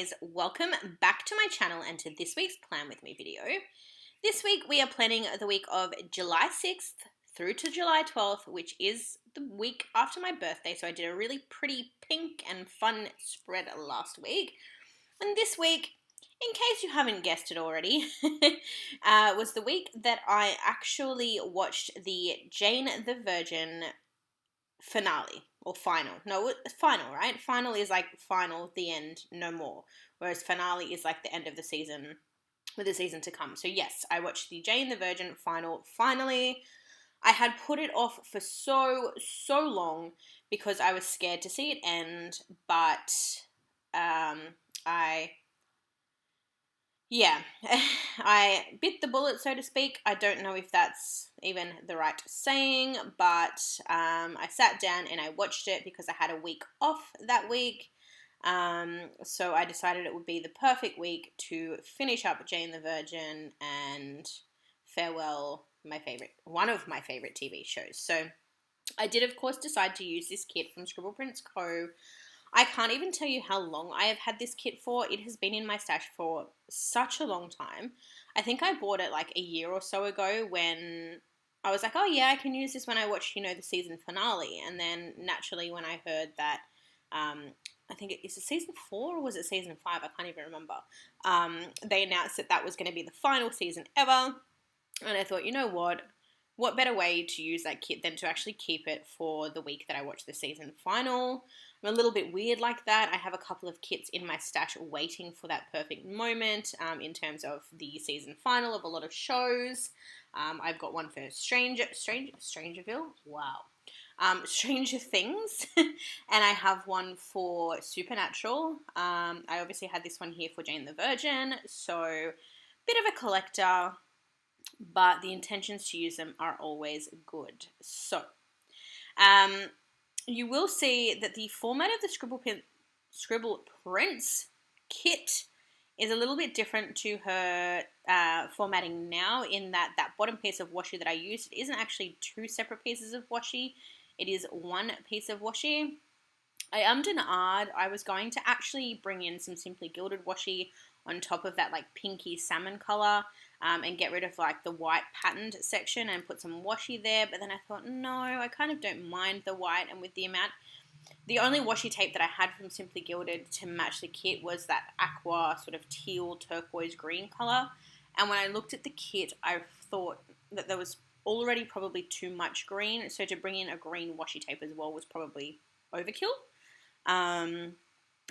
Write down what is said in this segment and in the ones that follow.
guys, welcome back to my channel and to this week's Plan With Me video. This week we are planning the week of July 6th through to July 12th, which is the week after my birthday, so I did a really pretty pink and fun spread last week. And this week, in case you haven't guessed it already, was the week that I actually watched the Jane the Virgin finale or final. No, final, right? Final is like final, the end, no more. Whereas finale is like the end of the season with the season to come. So yes, I watched the Jane the Virgin final finally. I had put it off for so long because I was scared to see it end, but I bit the bullet, so to speak. I don't know if that's even the right saying, but I sat down and I watched it because I had a week off that week. So I decided it would be the perfect week to finish up Jane the Virgin and farewell one of my favorite TV shows. So I did, of course, decide to use this kit from Scribble Prints Co. I can't even tell you how long I have had this kit for. It has been in my stash for such a long time. I think I bought it like a year or so ago when I was like, oh yeah, I can use this when I watch, the season finale. And then naturally when I heard that, I think is it season 4 or was it season 5? I can't even remember. They announced that was going to be the final season ever. And I thought, you know what better way to use that kit than to actually keep it for the week that I watch the season final. I'm a little bit weird like that. I have a couple of kits in my stash waiting for that perfect moment in terms of the season final of a lot of shows. I've got one for Strangerville. Wow. Stranger Things. And I have one for Supernatural. I obviously had this one here for Jane the Virgin. So, bit of a collector, but the intentions to use them are always good. So, you will see that the format of the Scribble Prints kit is a little bit different to her formatting now, in that bottom piece of washi that I used isn't actually 2 separate pieces of washi. It is 1 piece of washi. I ummed and ahed. I was going to actually bring in some Simply Gilded washi on top of that like pinky salmon color and get rid of like the white patterned section and put some washi there, but then I thought, no, I kind of don't mind the white, and with the only washi tape that I had from Simply Gilded to match the kit was that aqua sort of teal turquoise green color, and when I looked at the kit I thought that there was already probably too much green, so to bring in a green washi tape as well was probably overkill.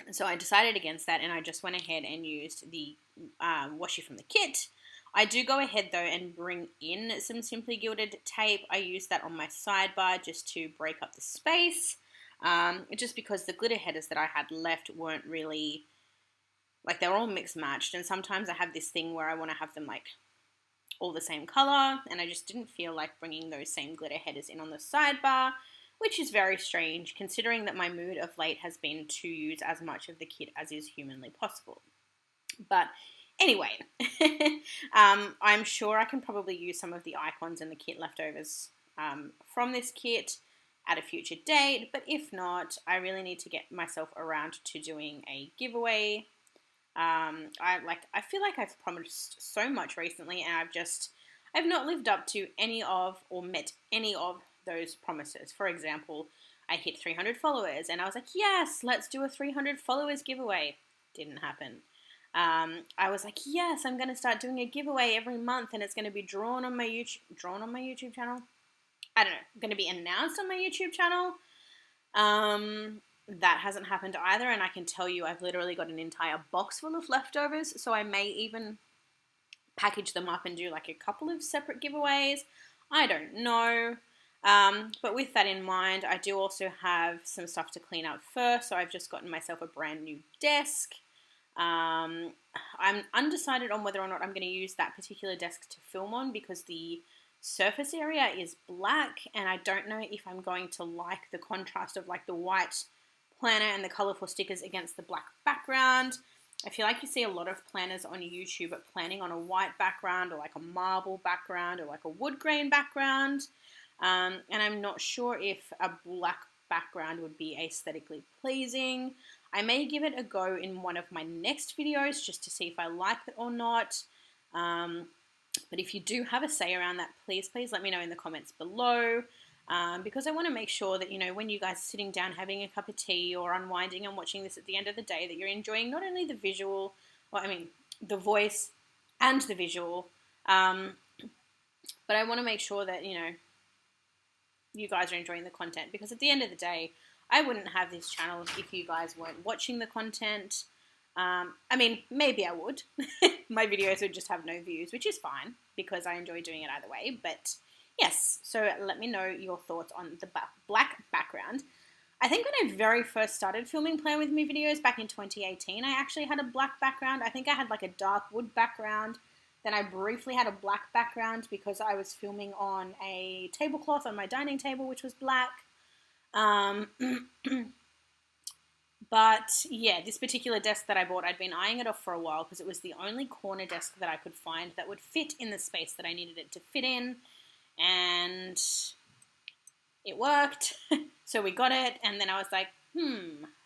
So I decided against that, and I just went ahead and used the washi from the kit. I do go ahead though and bring in some Simply Gilded tape. I use that on my sidebar just to break up the space, just because the glitter headers that I had left weren't really, like, they're all mixed matched, and sometimes I have this thing where I want to have them like all the same color, and I just didn't feel like bringing those same glitter headers in on the sidebar, which is very strange considering that my mood of late has been to use as much of the kit as is humanly possible. But anyway, I'm sure I can probably use some of the icons and the kit leftovers from this kit at a future date, but if not, I really need to get myself around to doing a giveaway. I feel like I've promised so much recently, and I've not lived up to any of or met any of those promises. For example, I hit 300 followers and I was like, yes, let's do a 300 followers giveaway. Didn't happen. I was like, yes, I'm going to start doing a giveaway every month, and it's going to be drawn on my YouTube channel. I don't know, going to be announced on my YouTube channel. That hasn't happened either, and I can tell you I've literally got an entire box full of leftovers, so I may even package them up and do like a couple of separate giveaways. I don't know. But with that in mind, I do also have some stuff to clean up first, so I've just gotten myself a brand new desk. I'm undecided on whether or not I'm going to use that particular desk to film on, because the surface area is black, and I don't know if I'm going to like the contrast of like the white planner and the colorful stickers against the black background. I feel like you see a lot of planners on YouTube planning on a white background or like a marble background or like a wood grain background. And I'm not sure if a black background would be aesthetically pleasing. I may give it a go in one of my next videos just to see if I like it or not. But if you do have a say around that, please let me know in the comments below. Because I want to make sure that, you know, when you guys are sitting down having a cup of tea or unwinding and watching this at the end of the day, that you're enjoying not only the visual, the voice and the visual, but I want to make sure that, you know, you guys are enjoying the content, because at the end of the day, I wouldn't have this channel if you guys weren't watching the content. Maybe I would. My videos would just have no views, which is fine because I enjoy doing it either way. But yes, so let me know your thoughts on the black background. I think when I very first started filming Plan With Me videos back in 2018, I actually had a black background. I think I had like a dark wood background. Then I briefly had a black background because I was filming on a tablecloth on my dining table, which was black. But yeah, this particular desk that I bought, I'd been eyeing it off for a while because it was the only corner desk that I could find that would fit in the space that I needed it to fit in. And it worked. So we got it. And then I was like,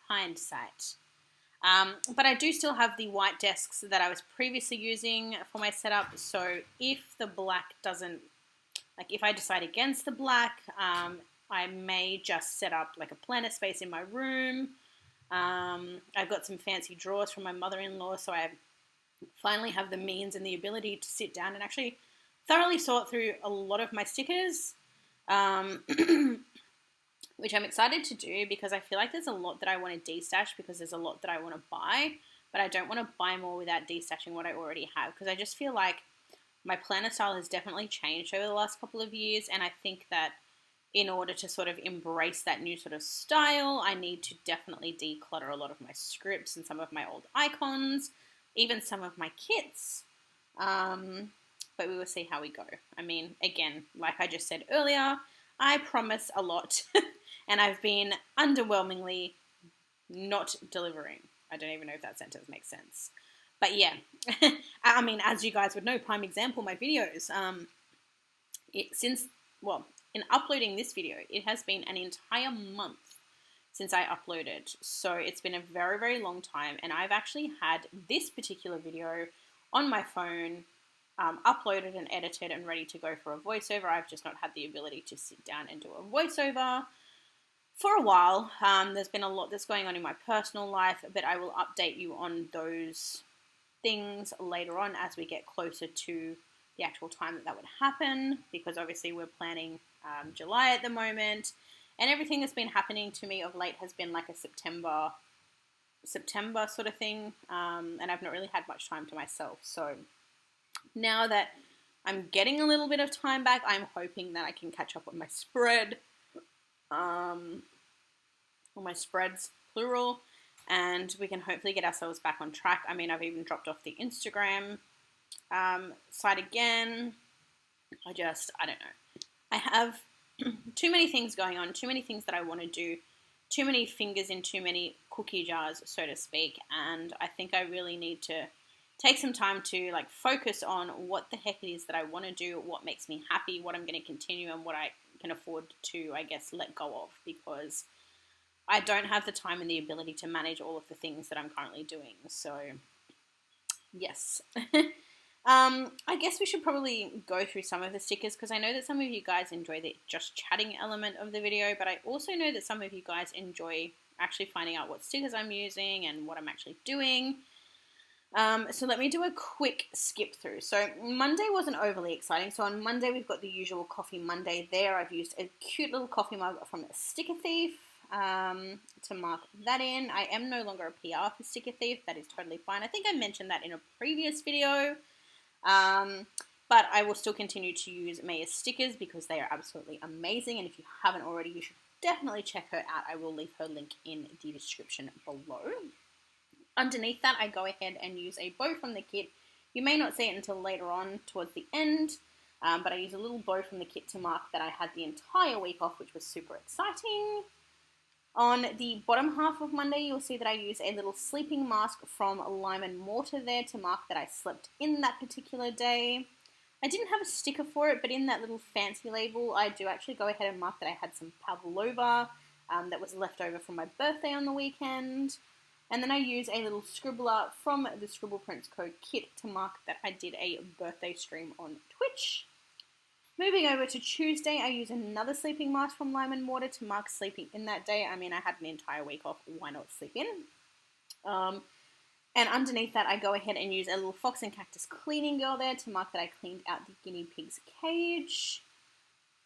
hindsight. But I do still have the white desks that I was previously using for my setup. So if the black doesn't, like if I decide against the black, I may just set up like a planner space in my room. I've got some fancy drawers from my mother-in-law, so I finally have the means and the ability to sit down and actually thoroughly sort through a lot of my stickers, which I'm excited to do because I feel like there's a lot that I want to destash because there's a lot that I want to buy, but I don't want to buy more without destashing what I already have, because I just feel like my planner style has definitely changed over the last couple of years, and I think that in order to sort of embrace that new sort of style, I need to definitely declutter a lot of my scripts and some of my old icons, even some of my kits. But we will see how we go. I mean, again, like I just said earlier, I promise a lot, and I've been underwhelmingly not delivering. I don't even know if that sentence makes sense. But yeah, I mean, as you guys would know, prime example, my videos, in uploading this video, it has been an entire month since I uploaded. So it's been a very, very long time. And I've actually had this particular video on my phone, uploaded and edited and ready to go for a voiceover. I've just not had the ability to sit down and do a voiceover for a while. There's been a lot that's going on in my personal life, but I will update you on those things later on as we get closer to the actual time that would happen, because obviously we're planning July at the moment, and everything that's been happening to me of late has been like a September sort of thing, and I've not really had much time to myself. So now that I'm getting a little bit of time back, I'm hoping that I can catch up on my spread, or my spreads plural, and we can hopefully get ourselves back on track. I mean, I've even dropped off the Instagram site again. I don't know. I have too many things going on, too many things that I want to do, too many fingers in too many cookie jars, so to speak, and I think I really need to take some time to like focus on what the heck it is that I want to do, what makes me happy, what I'm going to continue, and what I can afford to, I guess, let go of, because I don't have the time and the ability to manage all of the things that I'm currently doing. So yes. I guess we should probably go through some of the stickers, because I know that some of you guys enjoy the just chatting element of the video, but I also know that some of you guys enjoy actually finding out what stickers I'm using and what I'm actually doing. So let me do a quick skip through. So Monday wasn't overly exciting. So on Monday we've got the usual Coffee Monday there. I've used a cute little coffee mug from Sticker Thief to mark that in. I am no longer a PR for Sticker Thief. That is totally fine. I think I mentioned that in a previous video. But I will still continue to use Maya's stickers because they are absolutely amazing. And if you haven't already, you should definitely check her out. I will leave her link in the description below. Underneath that, I go ahead and use a bow from the kit. You may not see it until later on towards the end, but I use a little bow from the kit to mark that I had the entire week off, which was super exciting. On the bottom half of Monday, you'll see that I use a little sleeping mask from Lime and Mortar there to mark that I slept in that particular day. I didn't have a sticker for it, but in that little fancy label, I do actually go ahead and mark that I had some pavlova that was left over from my birthday on the weekend. And then I use a little scribbler from the Scribble Prints Code kit to mark that I did a birthday stream on Twitch. Moving over to Tuesday, I use another sleeping mask from Lime and Mortar to mark sleeping in that day. I mean, I had an entire week off. Why not sleep in? And underneath that, I go ahead and use a little Fox and Cactus cleaning girl there to mark that I cleaned out the guinea pig's cage.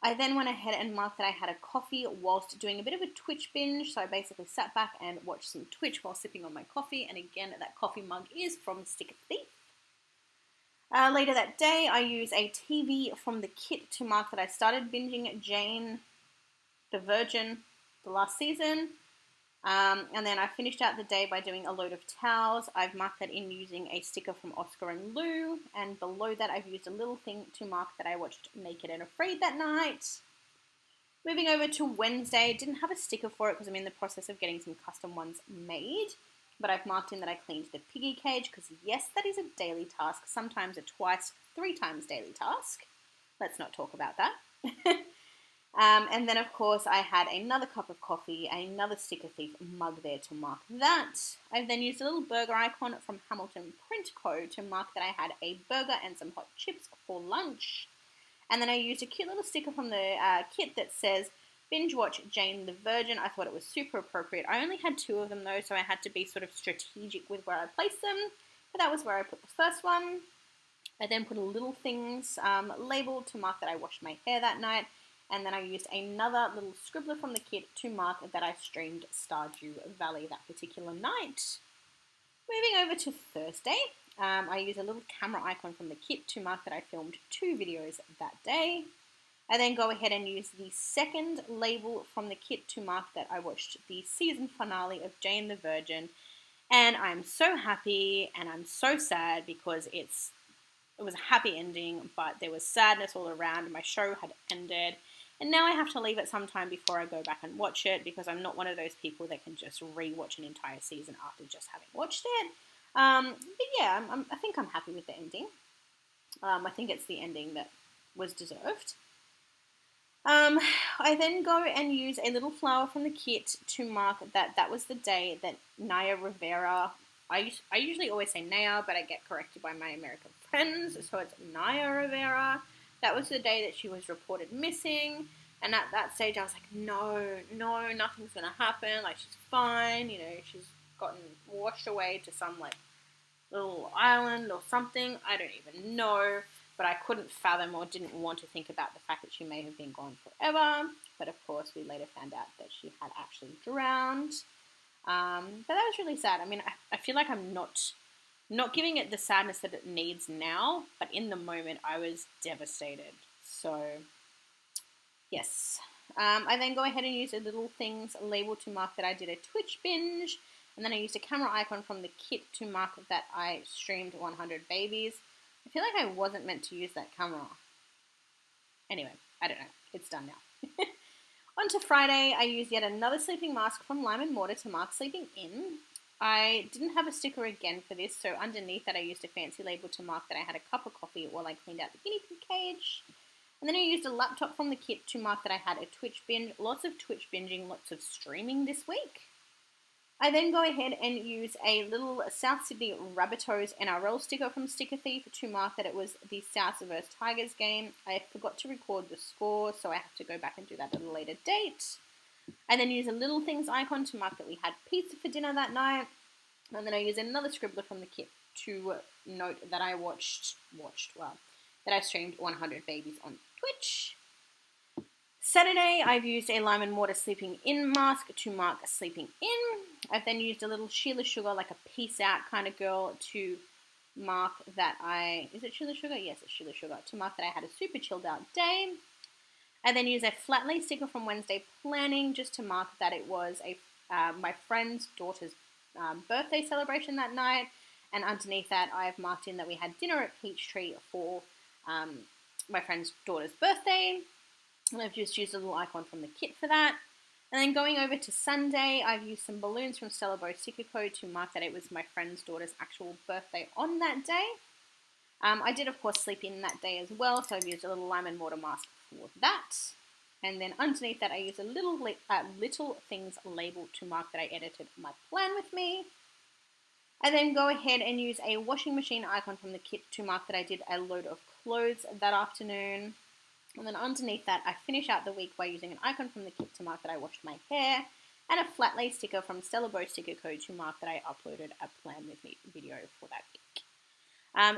I then went ahead and marked that I had a coffee whilst doing a bit of a Twitch binge. So I basically sat back and watched some Twitch while sipping on my coffee. And again, that coffee mug is from Sticker Thief. Later that day, I use a TV from the kit to mark that I started binging Jane the Virgin the last season. And then I finished out the day by doing a load of towels. I've marked that in using a sticker from Oscar and Lou. And below that, I've used a little thing to mark that I watched Naked and Afraid that night. Moving over to Wednesday, didn't have a sticker for it because I'm in the process of getting some custom ones made. But I've marked in that I cleaned the piggy cage because yes, that is a daily task. Sometimes a twice, 3 times daily task. Let's not talk about that. And then, of course, I had another cup of coffee, another Sticker Thief mug there to mark that. I've then used a little burger icon from Hamilton Print Co. to mark that I had a burger and some hot chips for lunch. And then I used a cute little sticker from the kit that says, binge watch Jane the Virgin. I thought it was super appropriate. I only had 2 of them though, so I had to be sort of strategic with where I placed them. But that was where I put the first one. I then put a little things label to mark that I washed my hair that night. And then I used another little scribbler from the kit to mark that I streamed Stardew Valley that particular night. Moving over to Thursday, I used a little camera icon from the kit to mark that I filmed 2 videos that day. I then go ahead and use the second label from the kit to mark that I watched the season finale of Jane the Virgin. And I'm so happy and I'm so sad because it was a happy ending, but there was sadness all around. My show had ended. And now I have to leave it some time before I go back and watch it because I'm not one of those people that can just re-watch an entire season after just having watched it. But yeah, I think I'm happy with the ending. I think it's the ending that was deserved. I then go and use a little flower from the kit to mark that was the day that Naya Rivera, I usually always say Naya, but I get corrected by my American friends, so it's Naya Rivera. That was the day that she was reported missing, and at that stage I was like, no, nothing's going to happen, like she's fine, she's gotten washed away to some like little island or something, I don't even know. But I couldn't fathom or didn't want to think about the fact that she may have been gone forever. But of course, we later found out that she had actually drowned. But that was really sad. I mean, I feel like I'm not giving it the sadness that it needs now. But in the moment, I was devastated. So, yes. I then go ahead and use a little things label to mark that I did a Twitch binge. And then I used a camera icon from the kit to mark that I streamed 100 babies. I feel like I wasn't meant to use that camera. Anyway, I don't know. It's done now. On to Friday, I used yet another sleeping mask from Lime and Mortar to mark sleeping in. I didn't have a sticker again for this, so underneath that I used a fancy label to mark that I had a cup of coffee while I cleaned out the guinea pig cage. And then I used a laptop from the kit to mark that I had a Twitch binge. Lots of Twitch binging, lots of streaming this week. I then go ahead and use a little South Sydney Rabbitohs NRL sticker from Sticker Thief to mark that it was the Souths vs Tigers game. I forgot to record the score, so I have to go back and do that at a later date. I then use a little things icon to mark that we had pizza for dinner that night. And then I use another scribbler from the kit to note that I that I streamed 100 babies on Twitch. Saturday, I've used a Lime and Mortar sleeping in mask to mark sleeping in. I've then used a little Sheila Sugar, like a peace out kind of girl, to mark that is it Sheila Sugar? Yes, it's Sheila Sugar. To mark that I had a super chilled out day. I then used a flat lay sticker from Wednesday Planning just to mark that it was my friend's daughter's birthday celebration that night. And underneath that, I've marked in that we had dinner at Peachtree for my friend's daughter's birthday. And I've just used a little icon from the kit for that. And then going over to Sunday, I've used some balloons from Stella Bow Sticker Code to mark that it was my friend's daughter's actual birthday on that day. I did, of course, sleep in that day as well, so I've used a little Lime and Mortar mask for that. And then underneath that, I used a little things label to mark that I edited my plan with me. And then go ahead and use a washing machine icon from the kit to mark that I did a load of clothes that afternoon. And then underneath that, I finish out the week by using an icon from the kit to mark that I washed my hair, and a flat lay sticker from Stella Bow Sticker Co. to mark that I uploaded a plan with me video for that week.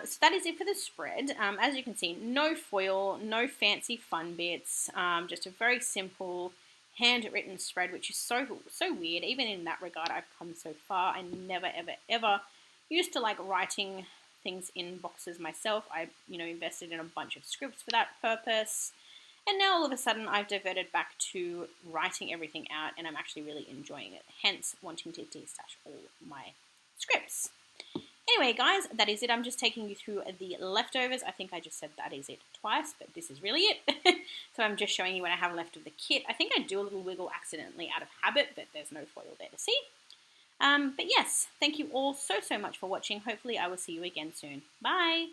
So that is it for the spread. As you can see, no foil, no fancy fun bits, just a very simple handwritten spread, which is so weird. Even in that regard, I've come so far. I never ever used to like writing things in boxes myself. I invested in a bunch of scripts for that purpose, and now all of a sudden I've diverted back to writing everything out, and I'm actually really enjoying it, hence wanting to destash all my scripts. Anyway, guys, that is it. I'm just taking you through the leftovers. I think I just said that is it twice, but this is really it. So I'm just showing you what I have left of the kit. I think I do a little wiggle accidentally out of habit, but there's no foil there to see. But yes, thank you all so much for watching. Hopefully I will see you again soon. Bye!